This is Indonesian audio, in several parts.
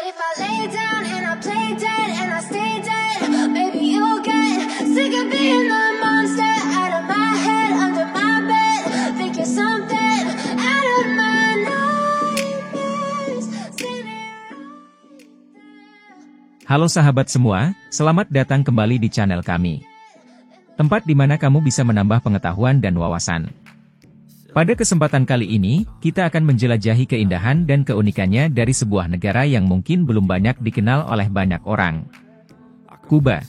But if I lay down and I play dead and I stay dead, maybe you'll get sick of being the monster out of my head, under my bed. Think you're something out of my nightmares. Halo sahabat semua, selamat datang kembali di channel kami. Tempat di mana kamu bisa menambah pengetahuan dan wawasan. Pada kesempatan kali ini, kita akan menjelajahi keindahan dan keunikannya dari sebuah negara yang mungkin belum banyak dikenal oleh banyak orang. Kuba.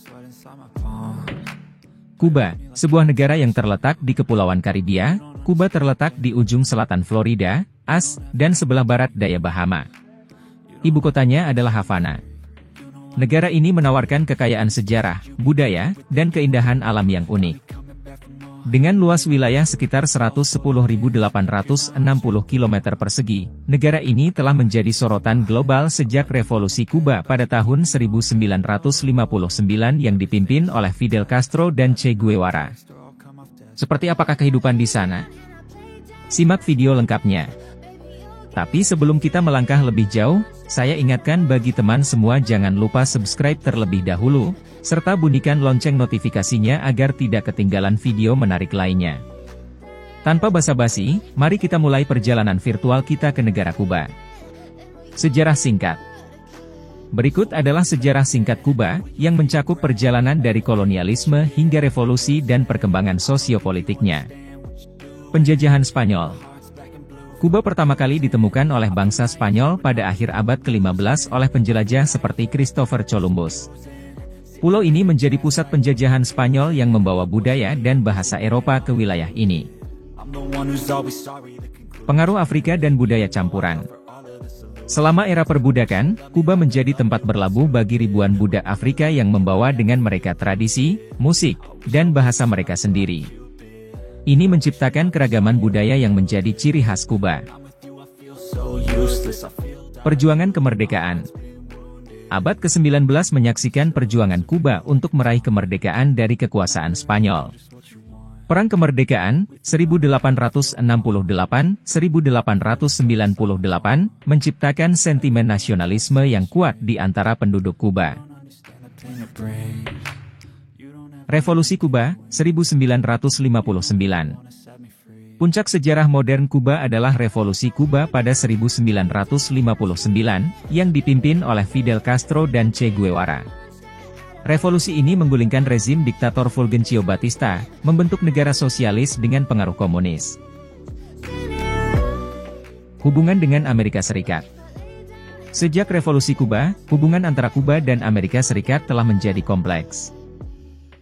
Kuba, sebuah negara yang terletak di Kepulauan Karibia. Kuba terletak di ujung selatan Florida, dan sebelah barat daya Bahama. Ibu kotanya adalah Havana. Negara ini menawarkan kekayaan sejarah, budaya, dan keindahan alam yang unik. Dengan luas wilayah sekitar 110.860 km persegi, negara ini telah menjadi sorotan global sejak Revolusi Kuba pada tahun 1959 yang dipimpin oleh Fidel Castro dan Che Guevara. Seperti apakah kehidupan di sana? Simak video lengkapnya. Tapi sebelum kita melangkah lebih jauh, saya ingatkan bagi teman semua jangan lupa subscribe terlebih dahulu, serta bunyikan lonceng notifikasinya agar tidak ketinggalan video menarik lainnya. Tanpa basa-basi, mari kita mulai perjalanan virtual kita ke negara Kuba. Sejarah singkat. Berikut adalah sejarah singkat Kuba, yang mencakup perjalanan dari kolonialisme hingga revolusi dan perkembangan sosiopolitiknya. Penjajahan Spanyol. Kuba pertama kali ditemukan oleh bangsa Spanyol pada akhir abad ke-15 oleh penjelajah seperti Christopher Columbus. Pulau ini menjadi pusat penjajahan Spanyol yang membawa budaya dan bahasa Eropa ke wilayah ini. Pengaruh Afrika dan budaya campuran. Selama era perbudakan, Kuba menjadi tempat berlabuh bagi ribuan budak Afrika yang membawa dengan mereka tradisi, musik, dan bahasa mereka sendiri. Ini menciptakan keragaman budaya yang menjadi ciri khas Kuba. Perjuangan kemerdekaan. Abad ke-19 menyaksikan perjuangan Kuba untuk meraih kemerdekaan dari kekuasaan Spanyol. Perang kemerdekaan, 1868-1898, menciptakan sentimen nasionalisme yang kuat di antara penduduk Kuba. Revolusi Kuba, 1959. Puncak sejarah modern Kuba adalah Revolusi Kuba pada 1959, yang dipimpin oleh Fidel Castro dan Che Guevara. Revolusi ini menggulingkan rezim diktator Fulgencio Batista, membentuk negara sosialis dengan pengaruh komunis. Hubungan dengan Amerika Serikat. Sejak Revolusi Kuba, hubungan antara Kuba dan Amerika Serikat telah menjadi kompleks.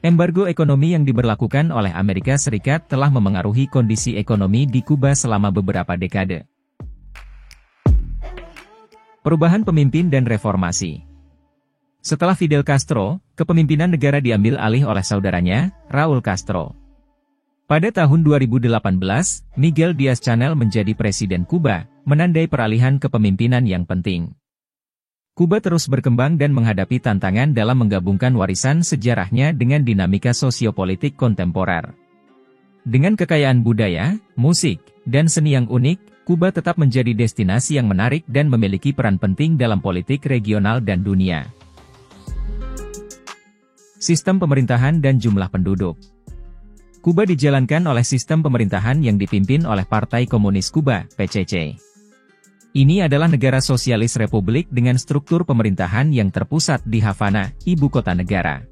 Embargo ekonomi yang diberlakukan oleh Amerika Serikat telah memengaruhi kondisi ekonomi di Kuba selama beberapa dekade. Perubahan pemimpin dan reformasi. Setelah Fidel Castro, kepemimpinan negara diambil alih oleh saudaranya, Raúl Castro. Pada tahun 2018, Miguel Díaz-Canel menjadi presiden Kuba, menandai peralihan kepemimpinan yang penting. Kuba terus berkembang dan menghadapi tantangan dalam menggabungkan warisan sejarahnya dengan dinamika sosiopolitik kontemporer. Dengan kekayaan budaya, musik, dan seni yang unik, Kuba tetap menjadi destinasi yang menarik dan memiliki peran penting dalam politik regional dan dunia. Sistem pemerintahan dan jumlah penduduk. Kuba dijalankan oleh sistem pemerintahan yang dipimpin oleh Partai Komunis Kuba, PCC. Ini adalah negara sosialis republik dengan struktur pemerintahan yang terpusat di Havana, ibu kota negara.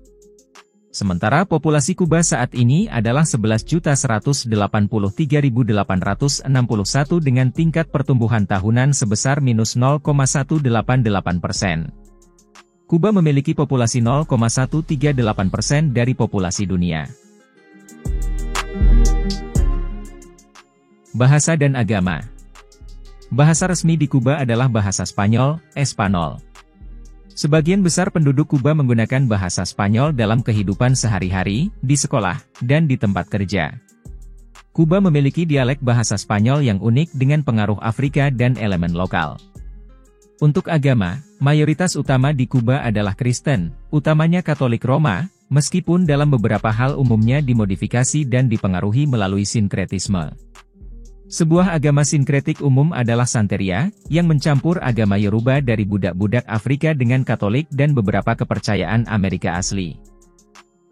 Sementara populasi Kuba saat ini adalah 11.183.861 dengan tingkat pertumbuhan tahunan sebesar -0,188%. Kuba memiliki populasi 0,138% dari populasi dunia. Bahasa dan agama. Bahasa resmi di Kuba adalah bahasa Spanyol, Espanol. Sebagian besar penduduk Kuba menggunakan bahasa Spanyol dalam kehidupan sehari-hari, di sekolah, dan di tempat kerja. Kuba memiliki dialek bahasa Spanyol yang unik dengan pengaruh Afrika dan elemen lokal. Untuk agama, mayoritas utama di Kuba adalah Kristen, utamanya Katolik Roma, meskipun dalam beberapa hal umumnya dimodifikasi dan dipengaruhi melalui sinkretisme. Sebuah agama sinkretik umum adalah Santeria, yang mencampur agama Yoruba dari budak-budak Afrika dengan Katolik dan beberapa kepercayaan Amerika asli.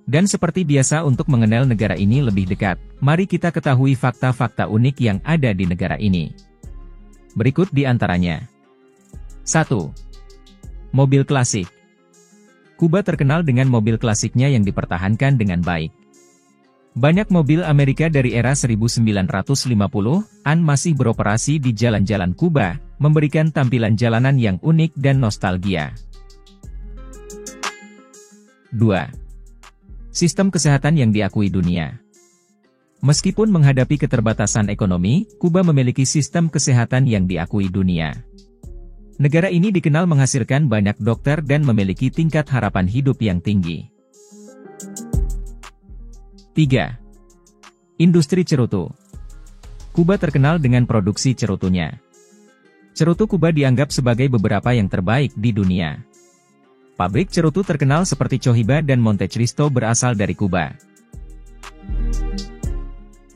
Dan seperti biasa untuk mengenal negara ini lebih dekat, mari kita ketahui fakta-fakta unik yang ada di negara ini. Berikut di antaranya. 1. Mobil klasik. Kuba terkenal dengan mobil klasiknya yang dipertahankan dengan baik. Banyak mobil Amerika dari era 1950-an masih beroperasi di jalan-jalan Kuba, memberikan tampilan jalanan yang unik dan nostalgia. 2. Sistem kesehatan yang diakui dunia. Meskipun menghadapi keterbatasan ekonomi, Kuba memiliki sistem kesehatan yang diakui dunia. Negara ini dikenal menghasilkan banyak dokter dan memiliki tingkat harapan hidup yang tinggi. 3. Industri cerutu. Kuba terkenal dengan produksi cerutunya. Cerutu Kuba dianggap sebagai beberapa yang terbaik di dunia. Pabrik cerutu terkenal seperti Cohiba dan Montecristo berasal dari Kuba.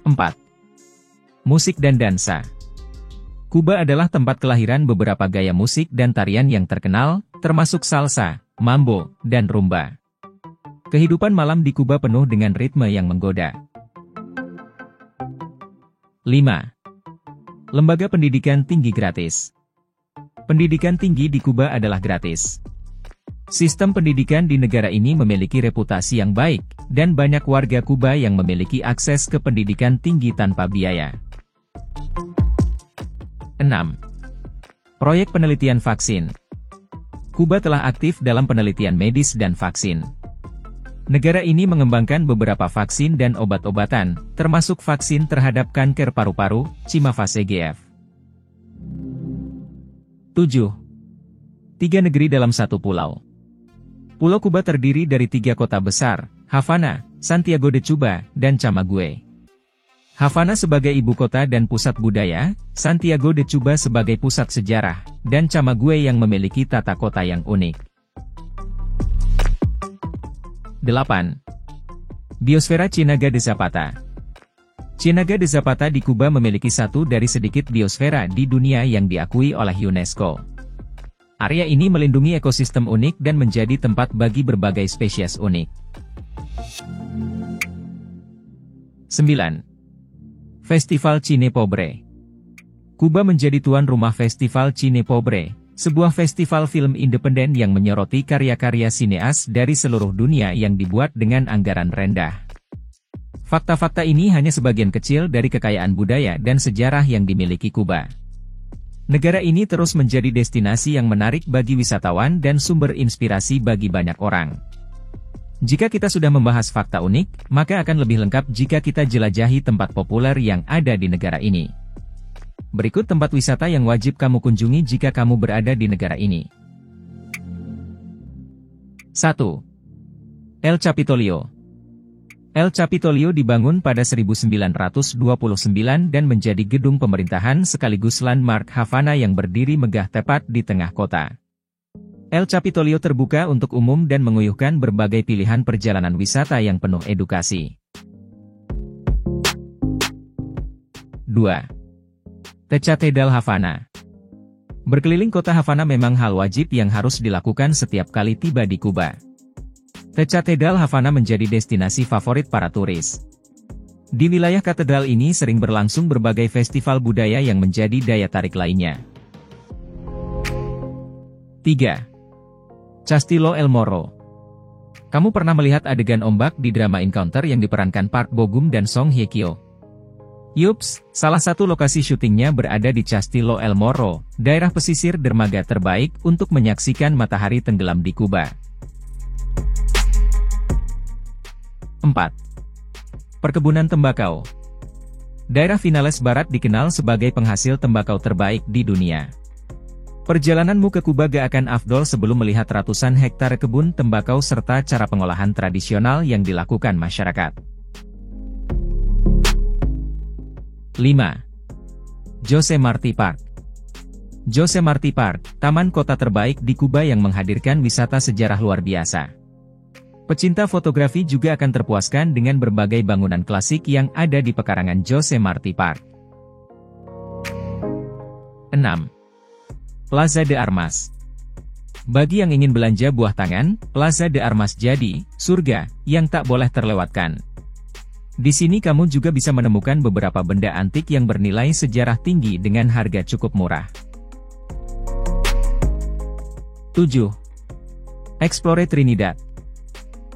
4. Musik dan dansa. Kuba adalah tempat kelahiran beberapa gaya musik dan tarian yang terkenal, termasuk salsa, mambo, dan rumba. Kehidupan malam di Kuba penuh dengan ritme yang menggoda. 5. Lembaga pendidikan tinggi gratis. Pendidikan tinggi di Kuba adalah gratis. Sistem pendidikan di negara ini memiliki reputasi yang baik, dan banyak warga Kuba yang memiliki akses ke pendidikan tinggi tanpa biaya. 6. Proyek penelitian vaksin. Kuba telah aktif dalam penelitian medis dan vaksin. Negara ini mengembangkan beberapa vaksin dan obat-obatan, termasuk vaksin terhadap kanker paru-paru, Chimavase GF. 7. 3 negeri dalam satu pulau. Pulau Kuba terdiri dari 3 kota besar, Havana, Santiago de Cuba, dan Camagüey. Havana sebagai ibu kota dan pusat budaya, Santiago de Cuba sebagai pusat sejarah, dan Camagüey yang memiliki tata kota yang unik. 8. Biosfera Ciénaga de Zapata. Ciénaga de Zapata di Kuba memiliki satu dari sedikit biosfera di dunia yang diakui oleh UNESCO. Area ini melindungi ekosistem unik dan menjadi tempat bagi berbagai spesies unik. 9. Festival Cine Pobre. Kuba menjadi tuan rumah Festival Cine Pobre, sebuah festival film independen yang menyoroti karya-karya sineas dari seluruh dunia yang dibuat dengan anggaran rendah. Fakta-fakta ini hanya sebagian kecil dari kekayaan budaya dan sejarah yang dimiliki Kuba. Negara ini terus menjadi destinasi yang menarik bagi wisatawan dan sumber inspirasi bagi banyak orang. Jika kita sudah membahas fakta unik, maka akan lebih lengkap jika kita jelajahi tempat populer yang ada di negara ini. Berikut tempat wisata yang wajib kamu kunjungi jika kamu berada di negara ini. 1. El Capitolio. El Capitolio dibangun pada 1929 dan menjadi gedung pemerintahan sekaligus landmark Havana yang berdiri megah tepat di tengah kota. El Capitolio terbuka untuk umum dan mengukuhkan berbagai pilihan perjalanan wisata yang penuh edukasi. 2. Tecate del Havana. Berkeliling kota Havana memang hal wajib yang harus dilakukan setiap kali tiba di Kuba. Tecate del Havana menjadi destinasi favorit para turis. Di wilayah katedral ini sering berlangsung berbagai festival budaya yang menjadi daya tarik lainnya. 3. Castillo El Morro. Kamu pernah melihat adegan ombak di drama Encounter yang diperankan Park Bo Gum dan Song Hye Kyo? Yups, salah satu lokasi syutingnya berada di Castillo El Morro, daerah pesisir dermaga terbaik untuk menyaksikan matahari tenggelam di Kuba. 4. Perkebunan tembakau. Daerah Vinales Barat dikenal sebagai penghasil tembakau terbaik di dunia. Perjalananmu ke Kuba gak akan afdol sebelum melihat ratusan hektar kebun tembakau serta cara pengolahan tradisional yang dilakukan masyarakat. 5. Jose Marti Park. Jose Marti Park, taman kota terbaik di Kuba yang menghadirkan wisata sejarah luar biasa. Pecinta fotografi juga akan terpuaskan dengan berbagai bangunan klasik yang ada di pekarangan Jose Marti Park. 6. Plaza de Armas. Bagi yang ingin belanja buah tangan, Plaza de Armas jadi surga yang tak boleh terlewatkan. Di sini kamu juga bisa menemukan beberapa benda antik yang bernilai sejarah tinggi dengan harga cukup murah. 7. Explore Trinidad.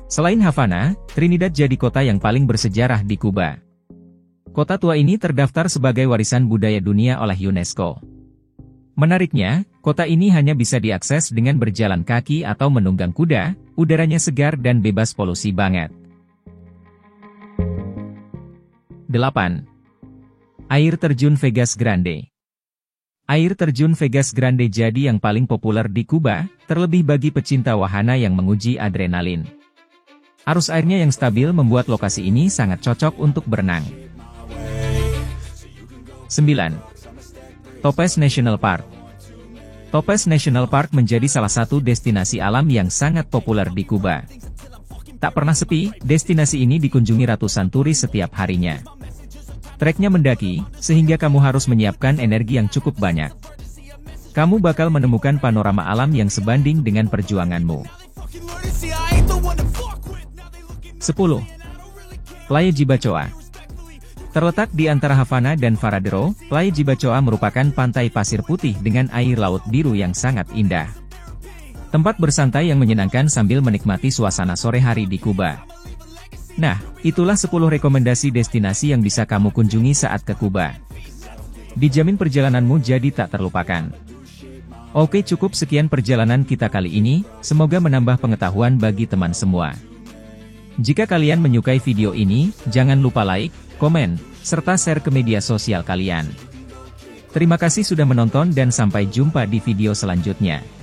Selain Havana, Trinidad jadi kota yang paling bersejarah di Kuba. Kota tua ini terdaftar sebagai warisan budaya dunia oleh UNESCO. Menariknya, kota ini hanya bisa diakses dengan berjalan kaki atau menunggang kuda, udaranya segar dan bebas polusi banget. 8. Air terjun Vegas Grande. Air terjun Vegas Grande jadi yang paling populer di Kuba, terlebih bagi pecinta wahana yang menguji adrenalin. Arus airnya yang stabil membuat lokasi ini sangat cocok untuk berenang. 9. Topaz National Park. Topaz National Park menjadi salah satu destinasi alam yang sangat populer di Kuba. Tak pernah sepi, destinasi ini dikunjungi ratusan turis setiap harinya. Treknya mendaki, sehingga kamu harus menyiapkan energi yang cukup banyak. Kamu bakal menemukan panorama alam yang sebanding dengan perjuanganmu. 10. Playa Jibacoa. Terletak di antara Havana dan Varadero, Playa Jibacoa merupakan pantai pasir putih dengan air laut biru yang sangat indah. Tempat bersantai yang menyenangkan sambil menikmati suasana sore hari di Kuba. Nah, itulah 10 rekomendasi destinasi yang bisa kamu kunjungi saat ke Kuba. Dijamin perjalananmu jadi tak terlupakan. Oke, cukup sekian perjalanan kita kali ini, semoga menambah pengetahuan bagi teman semua. Jika kalian menyukai video ini, jangan lupa like, komen, serta share ke media sosial kalian. Terima kasih sudah menonton dan sampai jumpa di video selanjutnya.